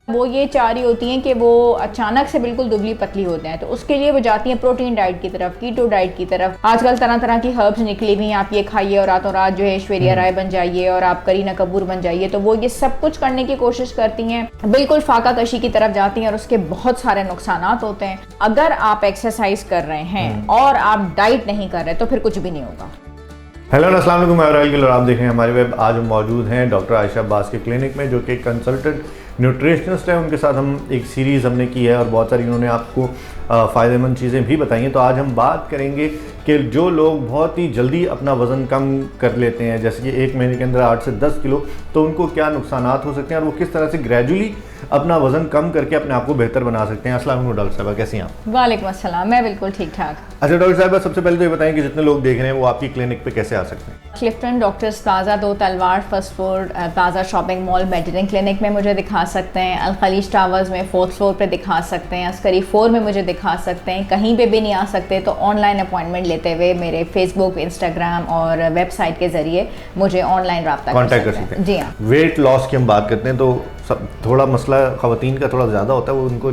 वो ये चाह रही होती हैं कि वो अचानक से बिल्कुल दुबली पतली होते हैं, तो उसके लिए वो जाती हैं प्रोटीन डाइट की तरफ, कीटो डाइट की तरफ। आजकल तरह तरह की हर्ब्स निकली हुई हैं, आप ये खाइए और रातों रात जो है ऐश्वर्या राय बन जाइए और आप करीना कपूर बन जाइए। तो वो ये सब कुछ करने की कोशिश करती हैं, बिल्कुल फाका कशी की तरफ जाती हैं और उसके बहुत सारे नुकसानात होते हैं। अगर आप एक्सरसाइज कर रहे हैं और आप डाइट नहीं कर रहे तो फिर कुछ भी नहीं होगा। हेलो अस्सलाम वालेकुम, मैं राहुल गिल और आप देख रहे हैं हमारे वेब। आज हम मौजूद हैं डॉक्टर आयशा अब्बास के क्लिनिक में, जो कि कंसल्टेंट न्यूट्रिशनिस्ट है। उनके साथ हम एक सीरीज़ हमने की है और बहुत सारी उन्होंने आपको फ़ायदेमंद चीज़ें भी बताई हैं। तो आज हम बात करेंगे कि जो लोग बहुत ही जल्दी अपना वज़न कम कर लेते हैं, जैसे कि 1 महीने के अंदर 8 से 10 किलो, तो उनको क्या नुकसानात हो सकते हैं और वो किस तरह से ग्रेजुअली अपना वज़न कम करके अपने आप को बेहतर बना सकते हैं। अस्सलाम वालेकुम डॉक्टर साहबा, कैसी हैं आप? वालेकुम अस्सलाम, मैं बिल्कुल ठीक ठाक। अच्छा डॉक्टर साहबा, सबसे पहले तो ये बताएं कि जितने लोग देख रहे हैं वो आपकी क्लिनिक पे कैसे आ सकते हैं? क्लिफ्टन डॉक्टर्स प्लाजा 2 तलवार first floor plaza shopping mall medicine clinic में मुझे दिखा सकते हैं। अल खलीज टावर्स में 4th फ्लोर पे दिखा सकते हैं। अस्करी 4 में मुझे दिखा सकते हैं। कहीं पे भी नहीं आ सकते तो ऑनलाइन अपॉइंटमेंट लेते हुए मेरे फेसबुक, इंस्टाग्राम और वेबसाइट के जरिए मुझे ऑनलाइन रब्ता कॉन्टैक्ट कर सकते हैं। जी हाँ। वेट लॉस की हम बात करते हैं तो सब थोड़ा मसला ख़वातीन का थोड़ा ज़्यादा होता है, वो उनको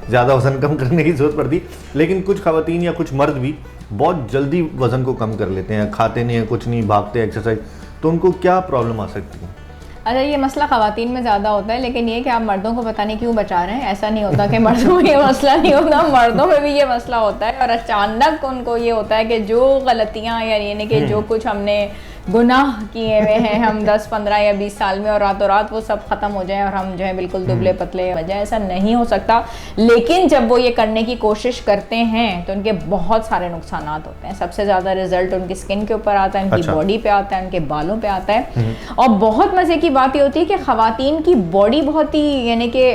ज़्यादा वज़न कम करने की ज़रूरत पड़ती, लेकिन कुछ ख़वातीन या कुछ मर्द भी बहुत जल्दी वज़न को कम कर लेते हैं, खाते नहीं हैं, कुछ नहीं, भागते एक्सरसाइज, तो उनको क्या प्रॉब्लम आ सकती है? अच्छा, ये मसला ख़वातीन में ज़्यादा होता है, लेकिन ये कि आप मर्दों को पता नहीं क्यों बचा रहे हैं। ऐसा नहीं होता कि मर्दों में ये मसला नहीं होता, मर्दों में भी ये मसला होता है। और अचानक उनको ये होता है कि जो गलतियाँ यानी कि जो कुछ हमने गुनाह किए हुए हैं हम 10, 15 या 20 साल में, और रातों रात वो सब ख़त्म हो जाए और हम जो है बिल्कुल दुबले पतले हो जाए, ऐसा नहीं हो सकता। लेकिन जब वो ये करने की कोशिश करते हैं तो उनके बहुत सारे नुकसानात होते हैं। सबसे ज़्यादा रिजल्ट उनकी स्किन के ऊपर आता है, उनकी बॉडी पे आता है, उनके बालों पे आता है। और बहुत मज़े की बात ये होती है कि ख़वातीन की बॉडी बहुत ही यानी कि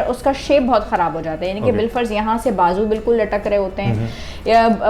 उसका शेप बहुत ख़राब हो जाता है, यानी कि बिलफर्ज यहाँ से बाजू बिल्कुल लटक रहे होते हैं,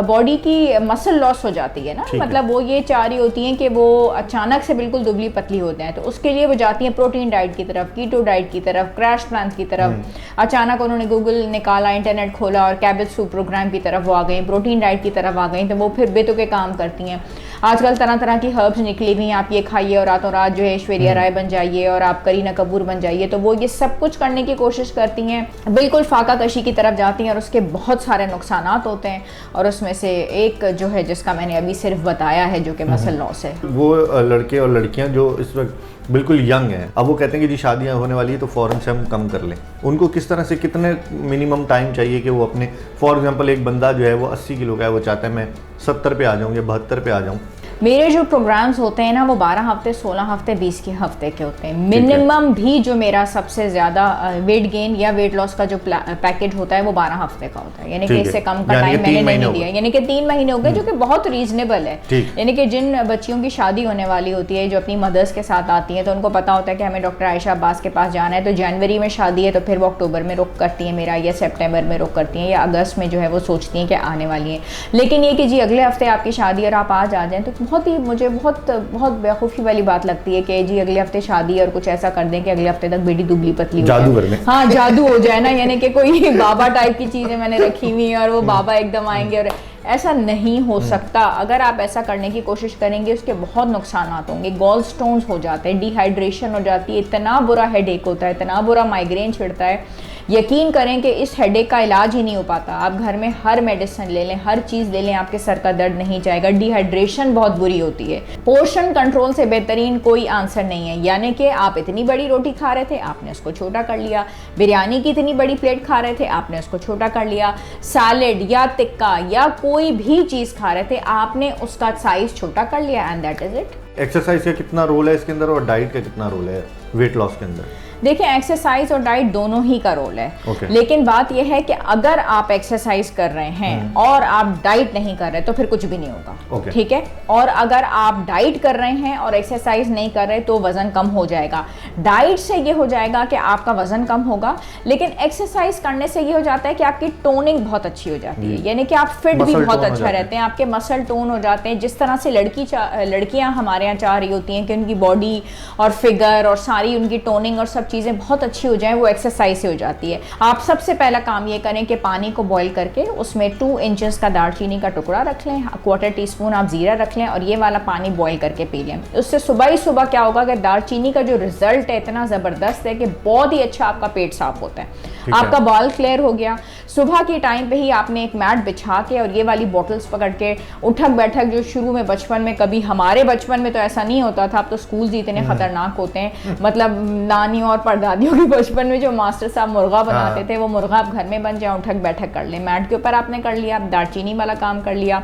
बॉडी की मसल लॉस हो जाती है ना। मतलब वो ये चाह रही होती हैं कि वो अचानक से बिल्कुल दुबली पतली होते हैं, तो उसके लिए वो जाती हैं प्रोटीन डाइट की तरफ, कीटो डाइट की तरफ, क्रैश प्लान की तरफ। अचानक उन्होंने गूगल निकाला, इंटरनेट खोला और कैबेज सूप प्रोग्राम की तरफ वो आ गई, प्रोटीन डाइट की तरफ आ गई, तो वो फिर बेतुके काम करती हैं। आजकल तरह तरह की हर्ब्स निकली हुई हैं, आप ये खाइए और रातों रात जो है ऐश्वर्या राय बन जाइए और आप करीना कपूर बन जाइए। तो वो ये सब कुछ करने की कोशिश करती हैं, बिल्कुल फाका कशी की तरफ जाती हैं और उसके बहुत सारे नुकसानात होते हैं। और उसमें से एक जो है जिसका मैंने अभी सिर्फ बताया है, जो कि मसल लॉस है। वो लड़के और लड़कियां जो इस वक्त बिल्कुल यंग हैं, अब वो कहते हैं कि जी शादियां होने वाली है तो फ़ौरन से हम कम कर लें, उनको किस तरह से, कितने मिनिमम टाइम चाहिए कि वो अपने, फॉर एग्जांपल एक बंदा जो है वो 80 किलो का है, वो चाहता है मैं 70 पे आ जाऊँ या 72 पे आ जाऊँ। मेरे जो प्रोग्राम्स होते हैं ना वो 12 हफ्ते, 16 हफ्ते, 20 के हफ्ते के होते हैं मिनिमम। भी जो मेरा सबसे ज़्यादा वेट गेन या वेट लॉस का जो पैकेज होता है वो 12 हफ्ते का होता है, यानी कि इससे कम का टाइम मैंने नहीं दिया, यानी कि 3 महीने हो गए, जो कि बहुत रीजनेबल है। यानी कि जिन बच्चियों की शादी होने वाली होती है, जो अपनी मदर्स के साथ आती हैं, तो उनको पता होता है कि हमें डॉक्टर आयशा अब्बास के पास जाना है, तो जनवरी में शादी है तो फिर वो अक्टूबर में रुक करती हैं मेरा, या सितंबर में रुक करती हैं, या अगस्त में जो है वो सोचती हैं कि आने वाली हैं। लेकिन ये कि जी अगले हफ्ते आपकी शादी और आप आज आ जाएँ, तो बहुत ही मुझे बहुत बेवकूफ़ी वाली बात लगती है कि जी अगले हफ्ते शादी और कुछ ऐसा कर दें कि अगले हफ्ते तक बेटी दुबली पतली हो जाए। हाँ, जादू हो जाए ना, यानी कि कोई बाबा टाइप की चीज़ें मैंने रखी हुई हैं और वो बाबा एकदम आएंगे, और ऐसा नहीं हो सकता। अगर आप ऐसा करने की कोशिश करेंगे उसके बहुत नुकसानात होंगे। गॉल स्टोन्स हो जाते हैं, डिहाइड्रेशन हो जाती है, इतना बुरा हेडेक होता है, इतना बुरा माइग्रेन छिड़ता है। यकीन करें कि इस हेडेक का इलाज ही नहीं हो पाता। आप घर में हर मेडिसिन ले लें, हर चीज़ ले लें, आपके सर का दर्द नहीं जाएगा। डिहाइड्रेशन बहुत बुरी होती है। पोर्शन कंट्रोल से बेहतरीन कोई आंसर नहीं है। यानी कि आप इतनी बड़ी रोटी खा रहे थे, आपने उसको छोटा कर लिया। बिरयानी की इतनी बड़ी प्लेट खा रहे थे, आपने उसको छोटा कर लिया। सैलेड या टिक्का या कोई भी चीज़ खा रहे थे, आपने उसका साइज छोटा कर लिया, and that is it. Exercise का कितना रोल है इसके अंदर और डाइट का कितना रोल है वेट लॉस के अंदर? देखिए, एक्सरसाइज और डाइट दोनों ही का रोल है। लेकिन बात यह है कि अगर आप एक्सरसाइज कर रहे हैं और आप डाइट नहीं कर रहे तो फिर कुछ भी नहीं होगा। ठीक है। और अगर आप डाइट कर रहे हैं और एक्सरसाइज नहीं कर रहे तो वजन कम हो जाएगा। डाइट से ये हो जाएगा कि आपका वजन कम होगा, लेकिन एक्सरसाइज करने से ये हो जाता है कि आपकी टोनिंग बहुत अच्छी हो जाती है, यानी कि आप फिट भी बहुत अच्छा रहते हैं, आपके मसल टोन हो जाते हैं। जिस तरह से लड़कियां हमारे यहाँ चाह रही होती हैं कि उनकी बॉडी और फिगर और सारी उनकी टोनिंग और सब चीज़ें बहुत अच्छी हो जाएं वो एक्सरसाइज से हो जाती है। आप सबसे पहला काम ये करें कि पानी को बॉईल करके उसमें 2 इंचेस का दालचीनी का टुकड़ा रख लें, 1/4 टीस्पून आप जीरा रख लें और ये वाला पानी बॉईल करके पी लें। उससे सुबह ही सुबह क्या होगा कि दालचीनी का जो रिजल्ट है इतना ज़बरदस्त है कि बहुत ही अच्छा आपका पेट साफ होता है, आपका बाल क्लियर हो गया। सुबह के टाइम पे ही आपने एक मैट बिछा के और ये वाली बॉटल्स पकड़ के उठक बैठक, जो शुरू में बचपन में, कभी हमारे बचपन में तो ऐसा नहीं होता था, अब तो स्कूल ही इतने खतरनाक होते हैं, मतलब नानियों और परदादियों के बचपन में जो मास्टर साहब मुर्गा बनाते थे वो मुर्गा आप घर में बन जाए, उठक बैठक कर ले, मैट के ऊपर आपने कर लिया, दालचीनी वाला काम कर लिया।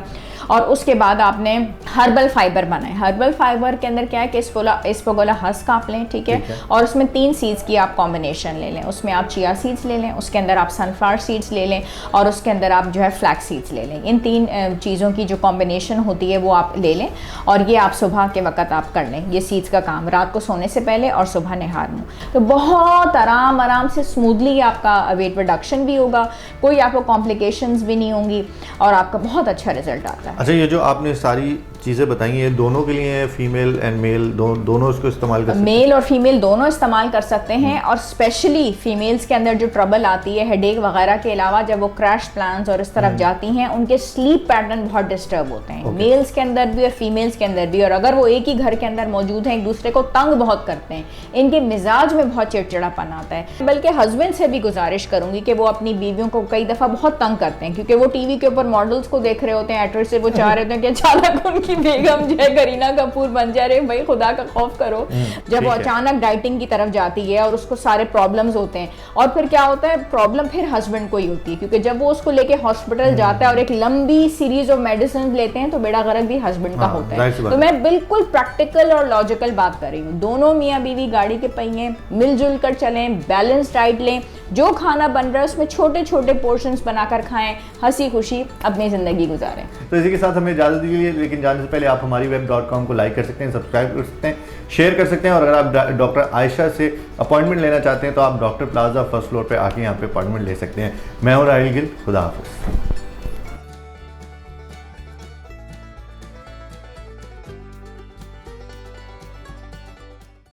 और उसके बाद आपने हर्बल फाइबर बनाए। हर्बल फाइबर के अंदर क्या है कि इसपोगोला हस्क आप लें, ठीक है, और उसमें 3 सीड्स की आप कॉम्बिनेशन ले लें। उसमें आप चिया सीड्स ले लें, उसके अंदर आप सनफ्लावर सीड्स ले लें और उसके अंदर आप जो है फ्लैक्स सीड्स ले लें। इन 3 चीज़ों की जो कॉम्बिनेशन होती है वो आप ले लें और ये आप सुबह के वक्त आप कर लें, ये सीड्स का काम रात को सोने से पहले और सुबह नहार मुँह। तो बहुत आराम से स्मूथली आपका वेट रिडक्शन भी होगा, कोई आपको कॉम्प्लिकेशंस भी नहीं होंगी और आपका बहुत अच्छा रिजल्ट आता है। अच्छा, ये जो आपने सारी चीज़ें बताई हैं दोनों के लिए, फीमेल एंड मेल दोनों इसको इस्तेमाल कर सकते हैं? मेल और फीमेल दोनों इस्तेमाल कर सकते हैं और स्पेशली फीमेल्स के अंदर जो ट्रबल आती है हेडेक वगैरह के अलावा, जब वो क्रैश प्लान्स और इस तरफ जाती हैं, उनके स्लीप पैटर्न बहुत डिस्टर्ब होते हैं, मेल्स के अंदर भी और फीमेल्स के अंदर भी। और अगर वो एक ही घर के अंदर मौजूद हैं, एक दूसरे को तंग बहुत करते हैं, इनके मिजाज में बहुत चिड़चिड़ापन आता है। बल्कि हस्बैंड से भी गुजारिश करूंगी कि वो अपनी बीवियों को कई दफ़ा बहुत तंग करते हैं, क्योंकि वो टीवी के ऊपर मॉडल्स को देख रहे होते हैं, एक्ट्रेस से, वो चाह रहे होते हैं कि अचानक उनकी बेगम जो है करीना कपूर बन जा रहे। भाई खुदा का खौफ करो, जब वो अचानक डाइटिंग की तरफ जाती है और उसको सारे प्रॉब्लम्स होते हैं, और फिर क्या होता है, प्रॉब्लम फिर हस्बैंड को ही होती है, क्योंकि जब वो उसको लेके हॉस्पिटल जाता है और एक लंबी सीरीज ऑफ मेडिसिन लेते हैं तो बेड़ा गर्क भी हस्बैंड का होता है। तो मैं बिल्कुल प्रैक्टिकल और लॉजिकल बात कर रही हूँ। दोनों मियाँ बीवी गाड़ी के पहिए, मिलजुल कर चलें, बैलेंस डाइट लें, जो खाना बन रहा है उसमें छोटे छोटे पोर्शंस बनाकर खाएं, हंसी खुशी अपनी जिंदगी गुजारें। तो इसी के साथ हमें इजाजत दीजिए, लेकिन जाने से पहले आप हमारी web.com को लाइक कर सकते हैं, सब्सक्राइब कर सकते हैं, शेयर कर सकते हैं, और अगर आप डॉक्टर आयशा से अपॉइंटमेंट लेना चाहते हैं तो आप डॉक्टर प्लाजा फर्स्ट फ्लोर पे आके यहाँ पे अपॉइंटमेंट ले सकते हैं। मैं हूँ राहिल गिल, खुदा हाफिज़।